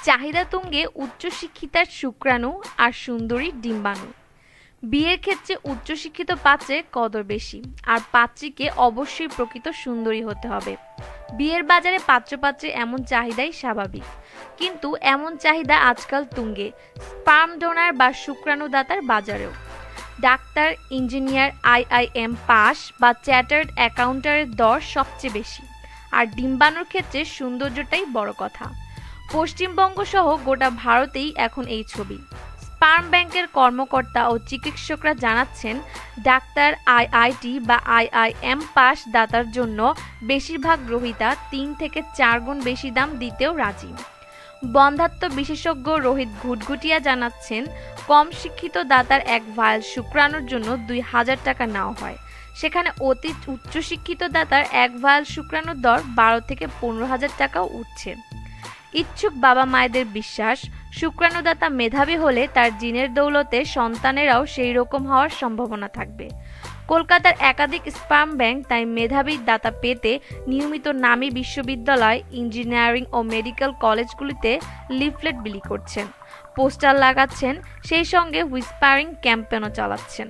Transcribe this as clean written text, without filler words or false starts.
চাহিদা তুঙ্গে উচ্চশিক্ষিতার শুক্রাণু আর সুন্দরী ডিম্বাণু। বিয়ের ক্ষেত্রে উচ্চশিক্ষিত পাত্রের কদর বেশি, আর পাত্রীকে অবশ্যই প্রকৃত সুন্দরী হতে হবে। বিয়ের বাজারে পাত্রপাত্রীর এমন চাহিদাই স্বাভাবিক, কিন্তু এমন চাহিদা আজকাল তুঙ্গে স্পার্ম ডোনার বা শুক্রাণুদাতার বাজারেও। ডাক্তার, ইঞ্জিনিয়ার, আইআইএম পাস বা চ্যাটার্ড অ্যাকাউন্টারের দর সবচেয়ে বেশি, আর ডিম্বাণুর ক্ষেত্রে সৌন্দর্যটাই বড় কথা। পশ্চিমবঙ্গ সহ গোটা ভারতেই এখন এই ছবি। স্পার্ম ব্যাংকের কর্মকর্তা ও চিকিৎসকরা জানাচ্ছেন, ডাক্তার, আইআইটি বা আইআইএম পাস দাতার জন্য বেশিরভাগ গ্রহীতা ৩ থেকে ৪ গুণ বেশি দাম দিতেও রাজি। বন্ধ্যাত্ব বিশেষজ্ঞ রোহিত ঘুটঘুটিয়া জানাচ্ছেন, কম শিক্ষিত দাতার এক ভায়াল শুক্রাণুর জন্য ২,০০০ টাকা নেওয়া হয়, সেখানে অতি উচ্চশিক্ষিত দাতার এক ভায়াল শুক্রাণুর দর ১২ থেকে ১৫,০০০ টাকাও উঠছে। ইচ্ছুক বাবা মায়েদের বিশ্বাস, শুক্রাণুদাতা মেধাবী হলে তার জিনের দৌলতে সন্তানেরাও সেই রকম হওয়ার সম্ভাবনা থাকবে। কলকাতার একাধিক স্পার্ম ব্যাংক তাই মেধাবী দাতা পেতে নিয়মিত নামী বিশ্ববিদ্যালয়, ইঞ্জিনিয়ারিং ও মেডিকেল কলেজগুলিতে লিফলেট বিলি করছেন, পোস্টার লাগাচ্ছেন, সেই সঙ্গে হুইসপারিং ক্যাম্পেনও চালাচ্ছেন।